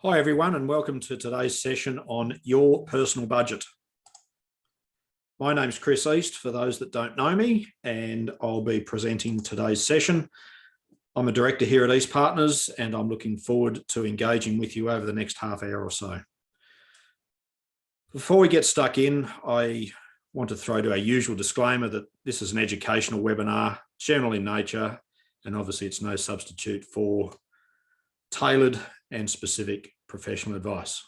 Hi everyone, and welcome to today's session on your personal budget. My name's Chris East, for those that don't know me, and I'll be presenting today's session. I'm a director here at East Partners, and I'm looking forward to engaging with you over the next half hour or so. Before we get stuck in, I want to throw to our usual disclaimer that this is an educational webinar, general in nature, and obviously it's no substitute for tailored and specific professional advice.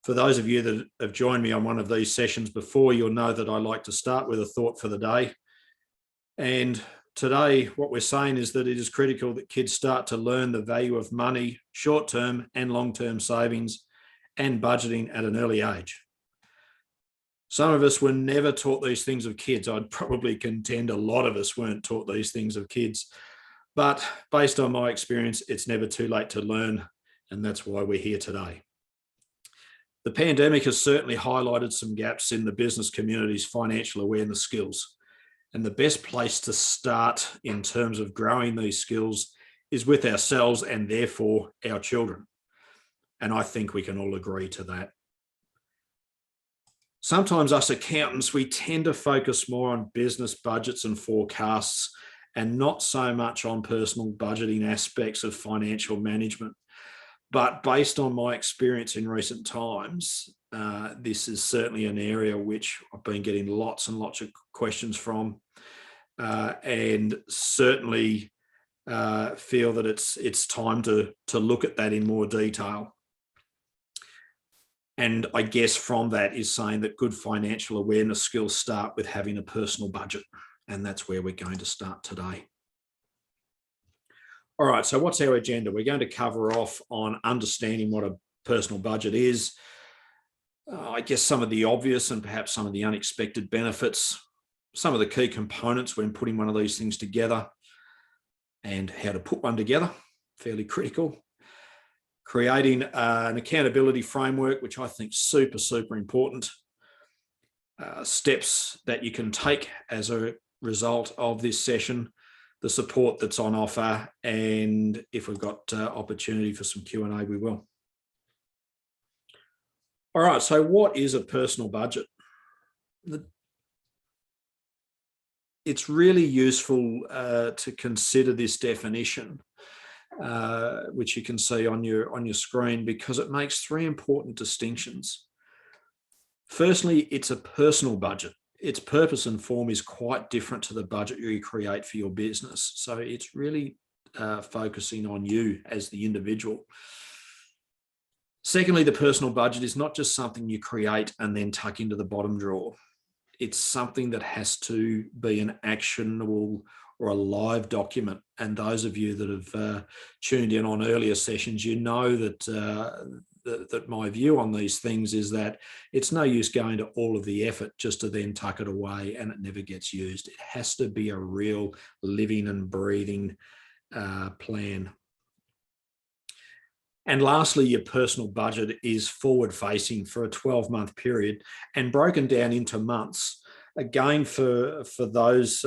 For those of you that have joined me on one of these sessions before, you'll know that I like to start with a thought for the day. And today, what we're saying is that it is critical that kids start to learn the value of money, short-term and long-term savings, and budgeting at an early age. Some of us were never taught these things of kids. I'd probably contend a lot of us weren't taught these things of kids. But based on my experience, it's never too late to learn, and that's why we're here today. The pandemic has certainly highlighted some gaps in the business community's financial awareness skills, and the best place to start in terms of growing these skills is with ourselves and therefore our children. And I think we can all agree to that. Sometimes us accountants, we tend to focus more on business budgets and forecasts and not so much on personal budgeting aspects of financial management. But based on my experience in recent times, this is certainly an area which I've been getting lots and lots of questions from, and certainly feel that it's time to look at that in more detail. And I guess from that is saying that good financial awareness skills start with having a personal budget. And that's where we're going to start today. All right, so what's our agenda? We're going to cover off on understanding what a personal budget is. I guess some of the obvious and perhaps some of the unexpected benefits, some of the key components when putting one of these things together, and how to put one together, fairly critical. Creating an accountability framework, which I think is super important. Steps that you can take as a result of this session, the support that's on offer, and if we've got opportunity for some Q&A, we will. All right, so what is a personal budget? It's really useful to consider this definition, which you can see on your screen, because it makes three important distinctions. Firstly, it's a personal budget. Its purpose and form is quite different to the budget you create for your business. So it's really focusing on you as the individual. Secondly, the personal budget is not just something you create and then tuck into the bottom drawer. It's something that has to be an actionable or a live document. And those of you that have tuned in on earlier sessions, you know that that my view on these things is that it's no use going to all of the effort just to then tuck it away and it never gets used. It has to be a real living and breathing plan. And lastly, your personal budget is forward-facing for a 12-month period and broken down into months. Again, for those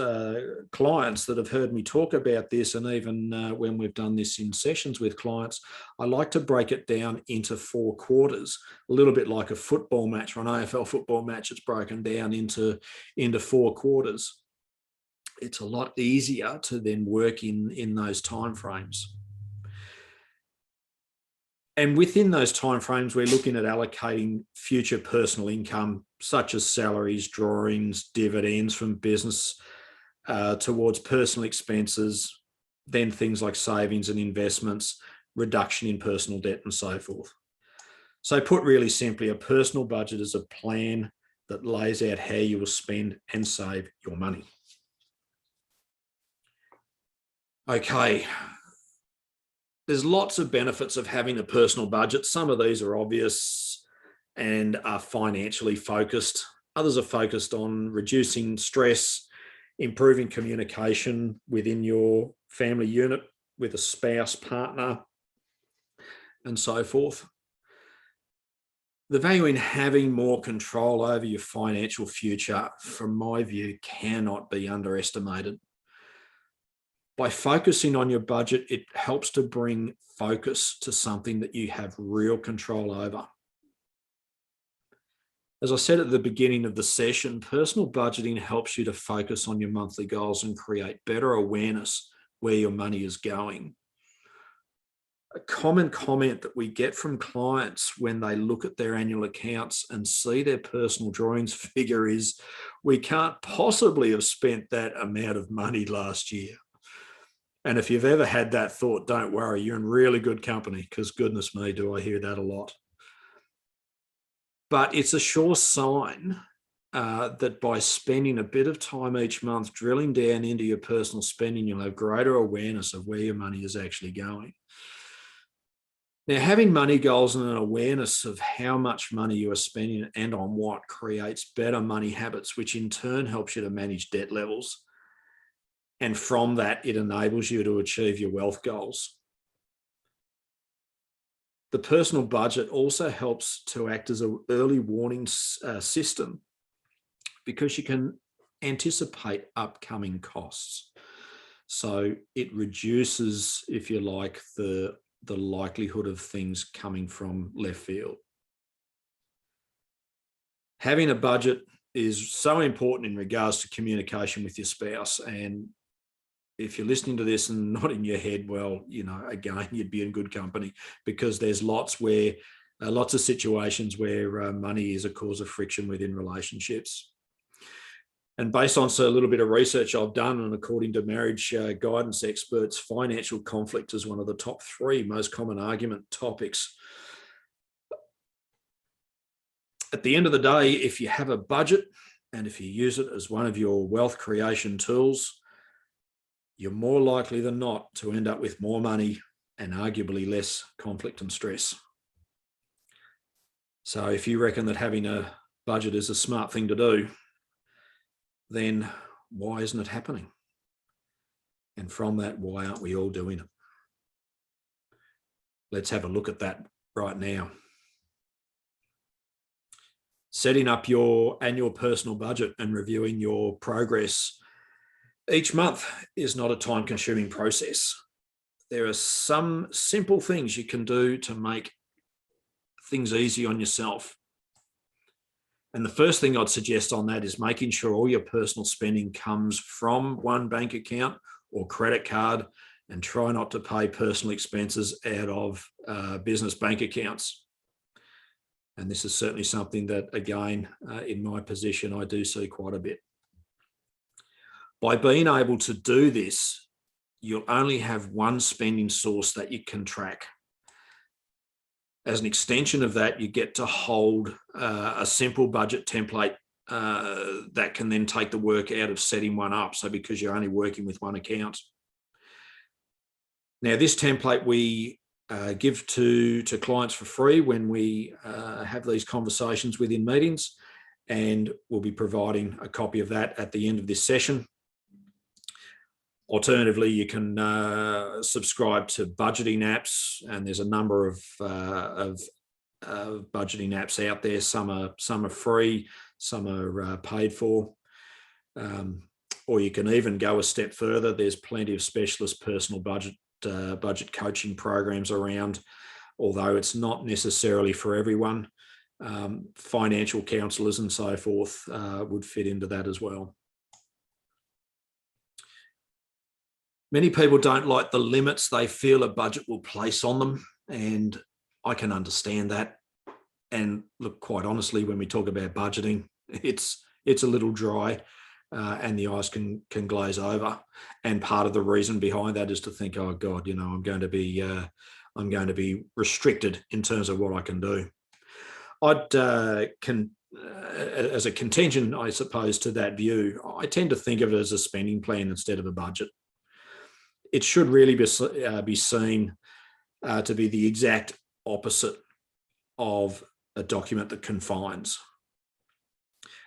clients that have heard me talk about this, and even when we've done this in sessions with clients, I like to break it down into 4 quarters, a little bit like a football match or an AFL football match. It's broken down into 4 quarters. It's a lot easier to then work in those timeframes. And within those timeframes, we're looking at allocating future personal income, such as salaries, drawings, dividends from business towards personal expenses, then things like savings and investments, reduction in personal debt, and so forth. So put really simply, a personal budget is a plan that lays out how you will spend and save your money. Okay. There's lots of benefits of having a personal budget. Some of these are obvious and are financially focused. Others are focused on reducing stress, improving communication within your family unit with a spouse, partner, and so forth. The value in having more control over your financial future, from my view, cannot be underestimated. By focusing on your budget, it helps to bring focus to something that you have real control over. As I said at the beginning of the session, personal budgeting helps you to focus on your monthly goals and create better awareness where your money is going. A common comment that we get from clients when they look at their annual accounts and see their personal drawings figure is, we can't possibly have spent that amount of money last year. And if you've ever had that thought, don't worry, you're in really good company, because goodness me, do I hear that a lot. But it's a sure sign that by spending a bit of time each month drilling down into your personal spending, you'll have greater awareness of where your money is actually going. Now, having money goals and an awareness of how much money you are spending and on what creates better money habits, which in turn helps you to manage debt levels. And from that, it enables you to achieve your wealth goals. The personal budget also helps to act as an early warning system, because you can anticipate upcoming costs. So it reduces, if you like, the likelihood of things coming from left field. Having a budget is so important in regards to communication with your spouse. And if you're listening to this and not in your head, well, again, you'd be in good company, because there's lots of situations where money is a cause of friction within relationships. And based on a little bit of research I've done, and according to marriage guidance experts, financial conflict is one of the top 3 most common argument topics. At the end of the day, if you have a budget and if you use it as one of your wealth creation tools, you're more likely than not to end up with more money and arguably less conflict and stress. So if you reckon that having a budget is a smart thing to do, then why isn't it happening? And from that, why aren't we all doing it? Let's have a look at that right now. Setting up your annual personal budget and reviewing your progress each month is not a time-consuming process. There are some simple things you can do to make things easy on yourself. And the first thing I'd suggest on that is making sure all your personal spending comes from one bank account or credit card, and try not to pay personal expenses out of business bank accounts. And this is certainly something that, again, in my position, I do see quite a bit. By being able to do this, you'll only have one spending source that you can track. As an extension of that, you get to hold a simple budget template that can then take the work out of setting one up. So because you're only working with one account. Now, this template we give to clients for free when we have these conversations within meetings, and we'll be providing a copy of that at the end of this session. Alternatively, you can subscribe to budgeting apps, and there's a number of budgeting apps out there. Some are free, some are paid for. Or you can even go a step further. There's plenty of specialist personal budget coaching programs around, although it's not necessarily for everyone. Financial counsellors and so forth would fit into that as well. Many people don't like the limits they feel a budget will place on them, and I can understand that. And look, quite honestly, when we talk about budgeting, it's a little dry, and the eyes can glaze over. And part of the reason behind that is to think, oh God, I'm going to be restricted in terms of what I can do. As a contingent, I suppose, to that view, I tend to think of it as a spending plan instead of a budget. It should really be seen to be the exact opposite of a document that confines.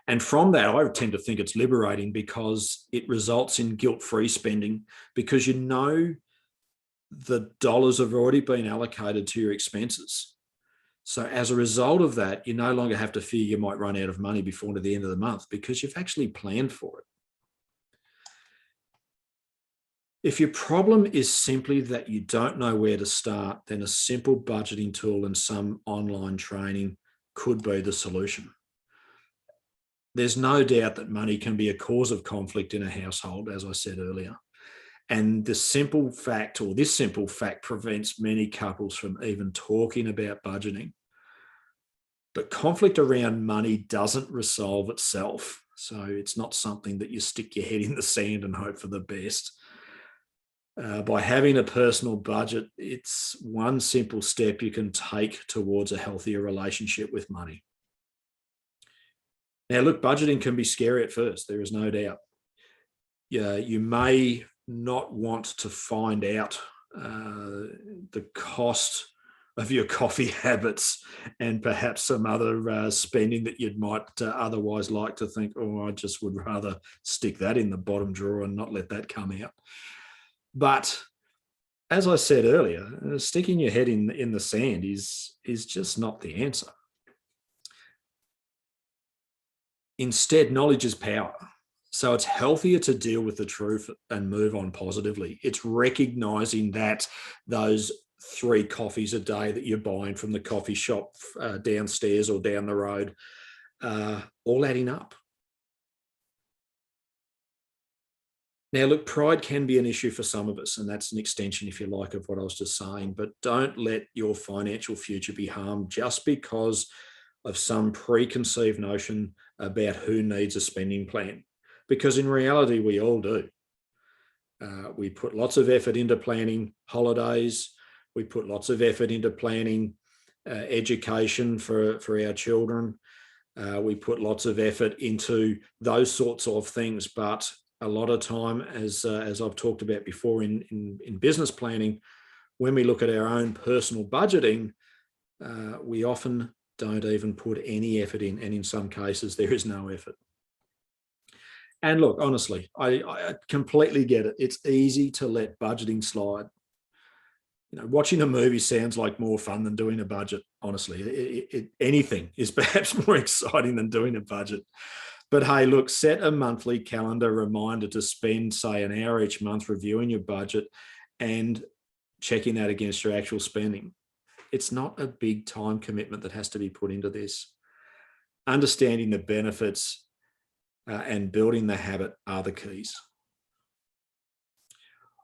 And from that, I tend to think it's liberating, because it results in guilt-free spending, because the dollars have already been allocated to your expenses. So as a result of that, you no longer have to fear you might run out of money before the end of the month, because you've actually planned for it. If your problem is simply that you don't know where to start, then a simple budgeting tool and some online training could be the solution. There's no doubt that money can be a cause of conflict in a household, as I said earlier. And this simple fact prevents many couples from even talking about budgeting. But conflict around money doesn't resolve itself. So it's not something that you stick your head in the sand and hope for the best. By having a personal budget, it's one simple step you can take towards a healthier relationship with money. Now, look, budgeting can be scary at first, there is no doubt. Yeah, you may not want to find out the cost of your coffee habits and perhaps some other spending that you might otherwise like to think, oh, I just would rather stick that in the bottom drawer and not let that come out. But as I said earlier, sticking your head in the sand is just not the answer. Instead, knowledge is power. So it's healthier to deal with the truth and move on positively. It's recognizing that those 3 coffees a day that you're buying from the coffee shop downstairs or down the road all adding up. Now, look, pride can be an issue for some of us, and that's an extension, if you like, of what I was just saying, but don't let your financial future be harmed just because of some preconceived notion about who needs a spending plan, because in reality, we all do. We put lots of effort into planning holidays. We put lots of effort into planning education for our children. We put lots of effort into those sorts of things, but a lot of time, as I've talked about before in business planning, when we look at our own personal budgeting, we often don't even put any effort in, and in some cases there is no effort. And look, honestly, I completely get it. It's easy to let budgeting slide. You know, watching a movie sounds like more fun than doing a budget. Honestly, anything is perhaps more exciting than doing a budget. But hey, look, set a monthly calendar reminder to spend, say, an hour each month reviewing your budget and checking that against your actual spending. It's not a big time commitment that has to be put into this. Understanding the benefits and building the habit are the keys.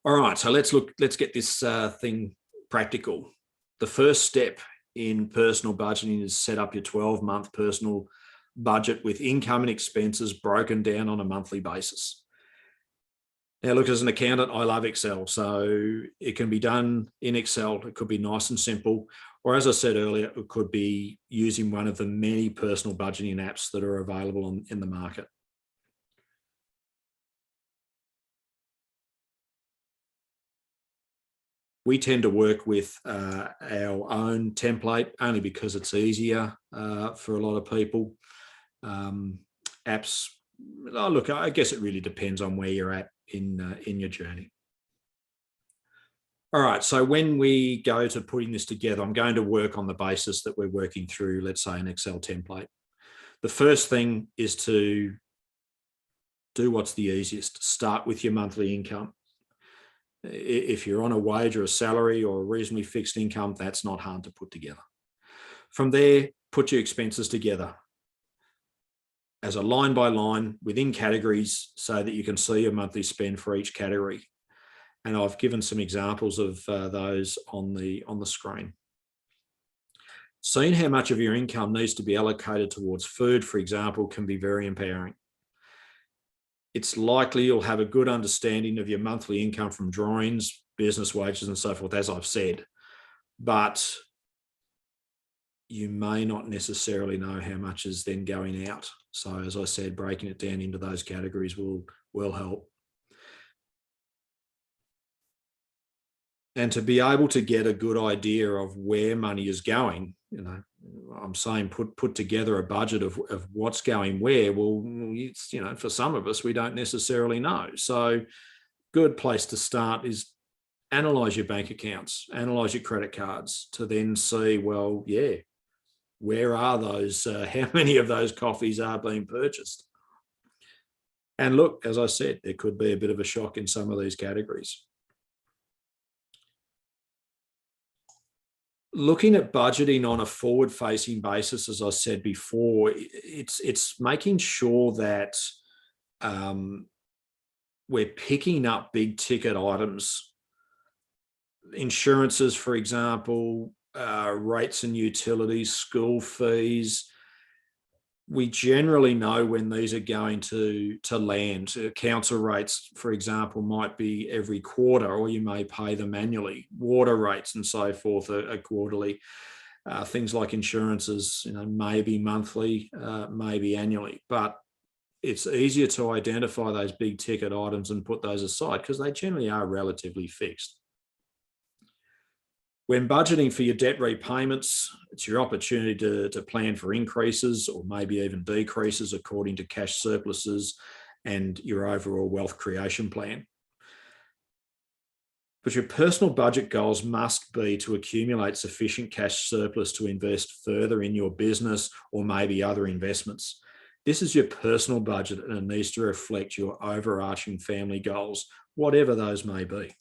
All right, so let's get this thing practical. The first step in personal budgeting is set up your 12-month personal budget with income and expenses broken down on a monthly basis. Now, look, as an accountant, I love Excel, so it can be done in Excel. It could be nice and simple, or as I said earlier, it could be using one of the many personal budgeting apps that are available in the market. We tend to work with our own template only because it's easier for a lot of people. Apps, oh, look, I guess it really depends on where you're at in your journey. All right, so when we go to putting this together, I'm going to work on the basis that we're working through, let's say, an Excel template. The first thing is to do what's the easiest. Start with your monthly income. If you're on a wage or a salary or a reasonably fixed income, that's not hard to put together. From there, put your expenses together as a line by line within categories so that you can see your monthly spend for each category. And I've given some examples of those on the screen. Seeing how much of your income needs to be allocated towards food, for example, can be very empowering. It's likely you'll have a good understanding of your monthly income from drawings, business wages, and so forth, as I've said, but you may not necessarily know how much is then going out. So as I said, breaking it down into those categories will help. And to be able to get a good idea of where money is going, you know, I'm saying put together a budget of what's going where. Well, it's, you know, for some of us, we don't necessarily know. So good place to start is analyze your bank accounts, analyze your credit cards to then see, well, yeah, where are those, how many of those coffees are being purchased? And look, as I said, there could be a bit of a shock in some of these categories. Looking at budgeting on a forward-facing basis, as I said before, it's making sure that we're picking up big ticket items, insurances, for example, rates and utilities, school fees. We generally know when these are going to land. Council rates, for example, might be every quarter, or you may pay them annually. Water rates and so forth are quarterly. Things like insurances, maybe monthly, maybe annually. But it's easier to identify those big ticket items and put those aside because they generally are relatively fixed. When budgeting for your debt repayments, it's your opportunity to plan for increases or maybe even decreases according to cash surpluses and your overall wealth creation plan. But your personal budget goals must be to accumulate sufficient cash surplus to invest further in your business or maybe other investments. This is your personal budget and it needs to reflect your overarching family goals, whatever those may be.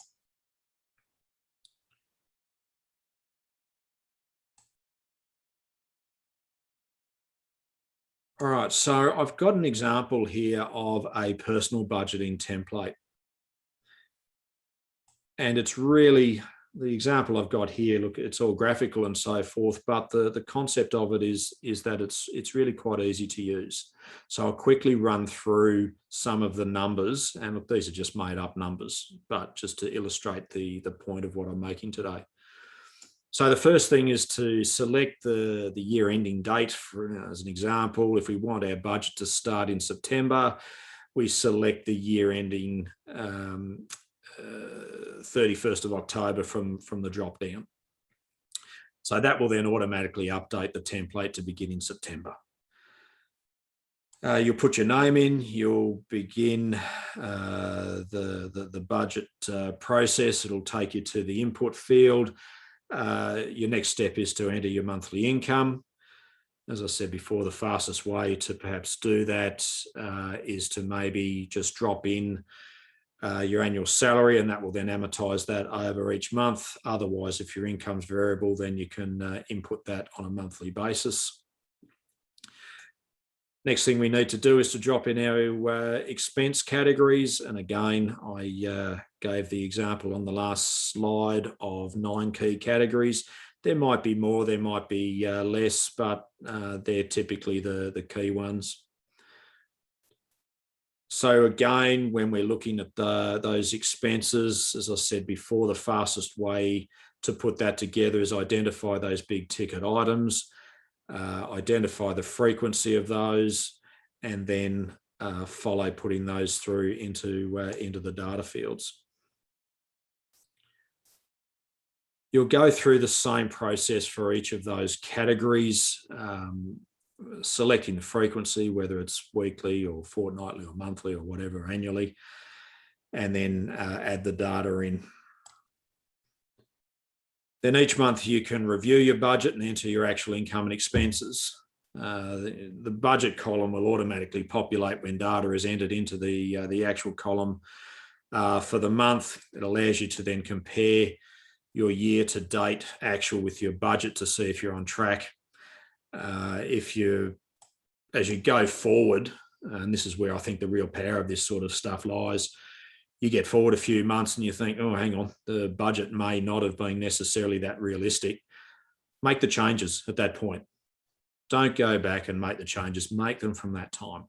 All right, so I've got an example here of a personal budgeting template. And it's really, the example I've got here, look, it's all graphical and so forth, but the concept of it is that it's really quite easy to use. So I'll quickly run through some of the numbers, and look, these are just made up numbers, but just to illustrate the point of what I'm making today. So the first thing is to select the year ending date. As an example, if we want our budget to start in September, we select the year ending 31st of October from the drop down. So that will then automatically update the template to begin in September. You'll put your name in, you'll begin the budget process. It'll take you to the input field. Your next step is to enter your monthly income. As I said before, the fastest way to perhaps do that is to maybe just drop in your annual salary, and that will then amortize that over each month. Otherwise, if your income's variable, then you can input that on a monthly basis. Next thing we need to do is to drop in our expense categories. And again, I gave the example on the last slide of 9 key categories. There might be more, there might be less, but they're typically the key ones. So again, when we're looking at those expenses, as I said before, the fastest way to put that together is identify those big ticket items, identify the frequency of those, and then follow putting those through into the data fields. You'll go through the same process for each of those categories, selecting the frequency, whether it's weekly or fortnightly or monthly or whatever, annually, and then add the data in. Then each month you can review your budget and enter your actual income and expenses. The budget column will automatically populate when data is entered into the actual column for the month. It allows you to then compare your year to date actual with your budget to see if you're on track. As you go forward, and this is where I think the real power of this sort of stuff lies, you get forward a few months and you think, oh, hang on, the budget may not have been necessarily that realistic. Make the changes at that point. Don't go back and make the changes. Make them from that time,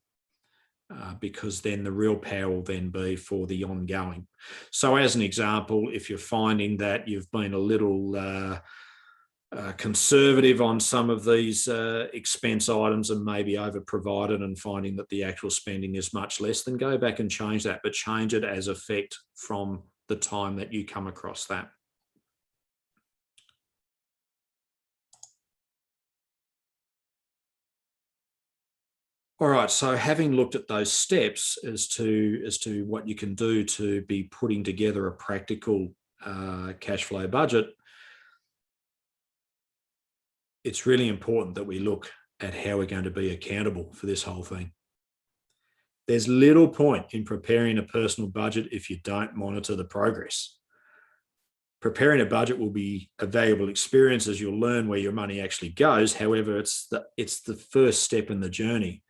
because then the real power will then be for the ongoing. So as an example, if you're finding that you've been a little conservative on some of these expense items and maybe over provided and finding that the actual spending is much less, then go back and change that, but change it as effect from the time that you come across that. All right, so having looked at those steps as to what you can do to be putting together a practical cash flow budget, it's really important that we look at how we're going to be accountable for this whole thing. There's little point in preparing a personal budget if you don't monitor the progress. Preparing a budget will be a valuable experience as you'll learn where your money actually goes. However, it's the first step in the journey.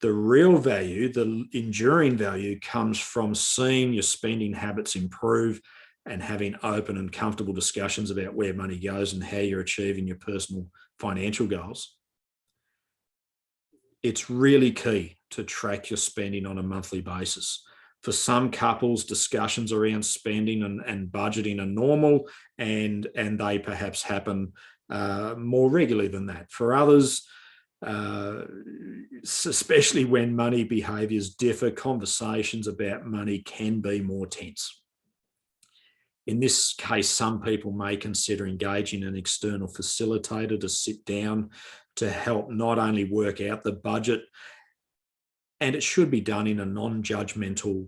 The real value, the enduring value, comes from seeing your spending habits improve and having open and comfortable discussions about where money goes and how you're achieving your personal financial goals. It's really key to track your spending on a monthly basis. For some couples, discussions around spending and budgeting are normal, and they perhaps happen more regularly than that. For others, especially when money behaviours differ, conversations about money can be more tense. In this case, some people may consider engaging an external facilitator to sit down to help not only work out the budget, and it should be done in a non-judgmental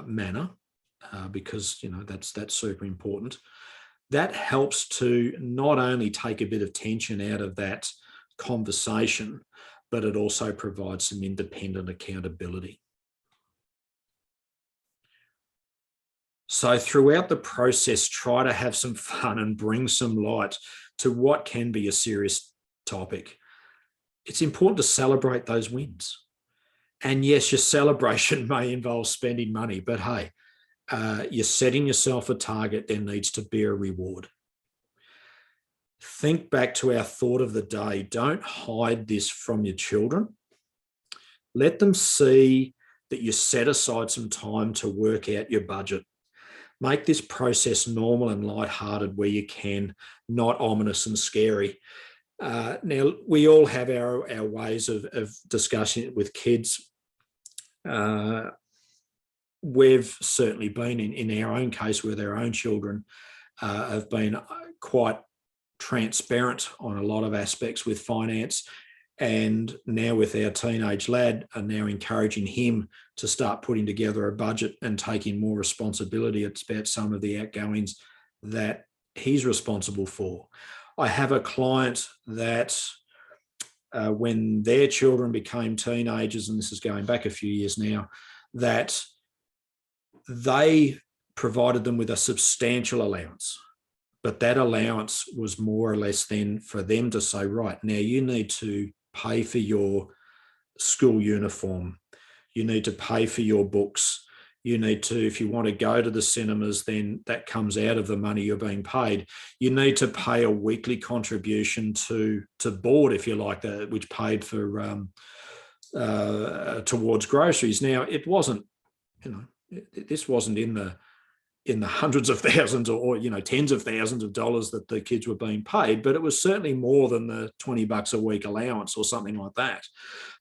manner, because that's super important. That helps to not only take a bit of tension out of that conversation, but it also provides some independent accountability. So throughout the process, try to have some fun and bring some light to what can be a serious topic. It's important to celebrate those wins. And yes, your celebration may involve spending money, but hey, you're setting yourself a target. There needs to be a reward. Think back to our thought of the day. Don't hide this from your children. Let them see that you set aside some time to work out your budget. Make this process normal and lighthearted where you can, not ominous and scary. Now, we all have our ways of discussing it with kids. We've certainly been, in our own case with our own children, have been quite transparent on a lot of aspects with finance. And now with our teenage lad, are now encouraging him to start putting together a budget and taking more responsibility about some of the outgoings that he's responsible for. I have a client that when their children became teenagers, and this is going back a few years now, that they provided them with a substantial allowance. But that allowance was more or less then for them to say, right, now you need to pay for your school uniform. You need to pay for your books. You need to, if you want to go to the cinemas, then that comes out of the money you're being paid. You need to pay a weekly contribution to board, if you like, that, which paid for towards groceries. Now, it wasn't, this wasn't in the hundreds of thousands or tens of thousands of dollars that the kids were being paid, but it was certainly more than the $20 a week allowance or something like that.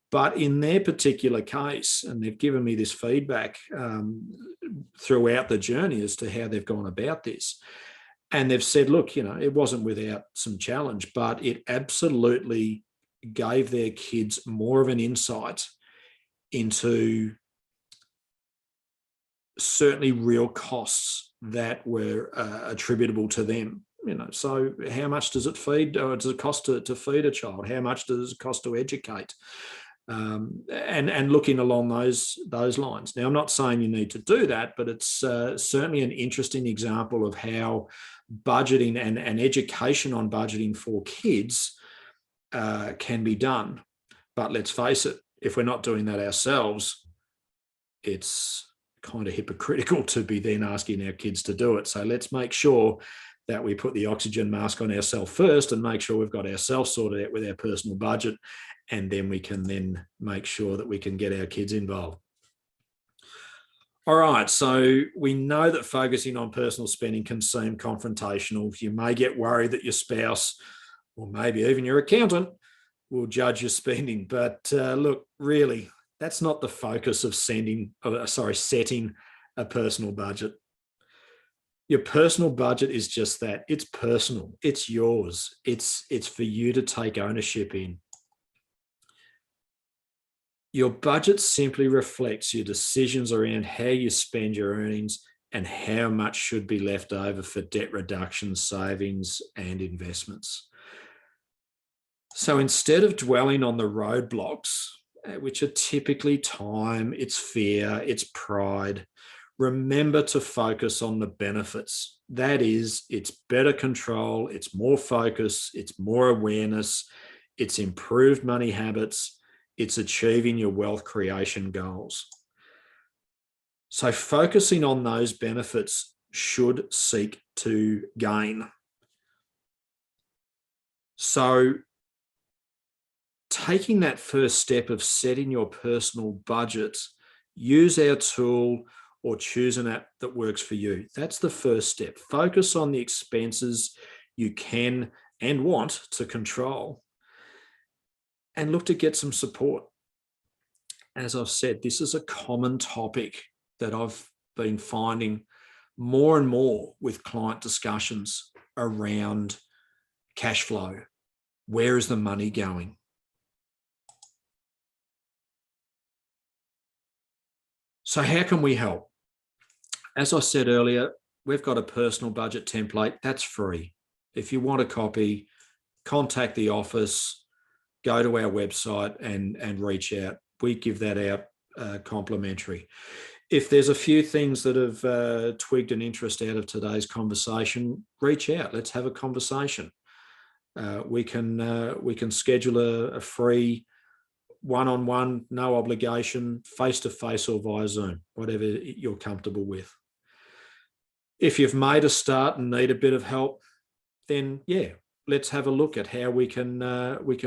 But in their particular case, and they've given me this feedback throughout the journey as to how they've gone about this, and they've said, look, it wasn't without some challenge, but it absolutely gave their kids more of an insight into certainly real costs that were attributable to them. So how much does it cost to feed a child? How much does it cost to educate? And looking along those lines. Now, I'm not saying you need to do that, but it's certainly an interesting example of how budgeting and education on budgeting for kids can be done. But let's face it, if we're not doing that ourselves, it's kind of hypocritical to be then asking our kids to do it. So let's make sure that we put the oxygen mask on ourselves first and make sure we've got ourselves sorted out with our personal budget, and then we can then make sure that we can get our kids involved. All right, so we know that focusing on personal spending can seem confrontational. You may get worried that your spouse, or maybe even your accountant, will judge your spending. But look, really, that's not the focus of setting a personal budget. Your personal budget is just that. It's personal. It's yours. It's for you to take ownership in. Your budget simply reflects your decisions around how you spend your earnings and how much should be left over for debt reduction, savings, and investments. So instead of dwelling on the roadblocks, which are typically time, it's fear, it's pride, remember to focus on the benefits. That is, it's better control, it's more focus, it's more awareness, it's improved money habits, it's achieving your wealth creation goals. So focusing on those benefits should seek to gain. So taking that first step of setting your personal budget, use our tool or choose an app that works for you. That's the first step. Focus on the expenses you can and want to control, and look to get some support. As I've said, this is a common topic that I've been finding more and more with client discussions around cash flow. Where is the money going? So how can we help? As I said earlier, we've got a personal budget template that's free. If you want a copy, contact the office, go to our website and reach out. We give that out complimentary. If there's a few things that have twigged an interest out of today's conversation, reach out. Let's have a conversation. We can schedule a free one-on-one, no obligation, face-to-face or via Zoom, whatever you're comfortable with. If you've made a start and need a bit of help, then yeah, let's have a look at how we can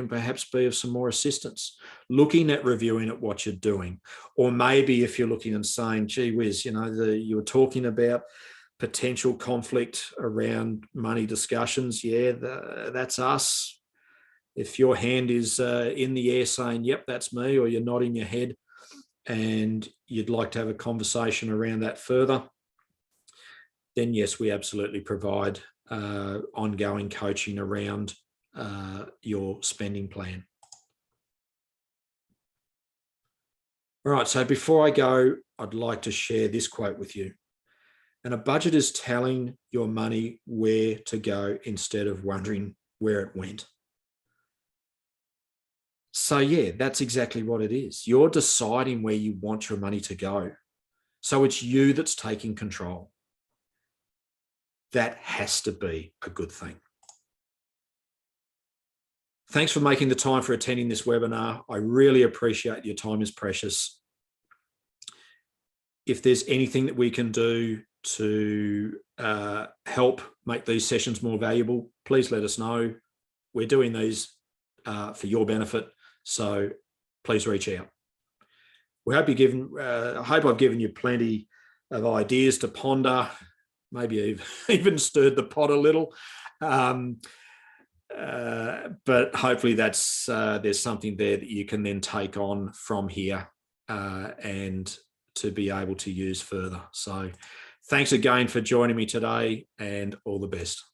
perhaps be of some more assistance, looking at reviewing at what you're doing. Or maybe if you're looking and saying, gee whiz, you were talking about potential conflict around money discussions. Yeah, that's us. If your hand is in the air saying, yep, that's me, or you're nodding your head and you'd like to have a conversation around that further, then yes, we absolutely provide ongoing coaching around your spending plan. All right, so before I go, I'd like to share this quote with you. And a budget is telling your money where to go instead of wondering where it went. So yeah, that's exactly what it is. You're deciding where you want your money to go. So it's you that's taking control. That has to be a good thing. Thanks for making the time for attending this webinar. I really appreciate your time is precious. If there's anything that we can do to help make these sessions more valuable, please let us know. We're doing these for your benefit, so please reach out. We hope I hope I've given you plenty of ideas to ponder, maybe even stirred the pot a little. But hopefully there's something there that you can then take on from here and to be able to use further. So thanks again for joining me today, and all the best.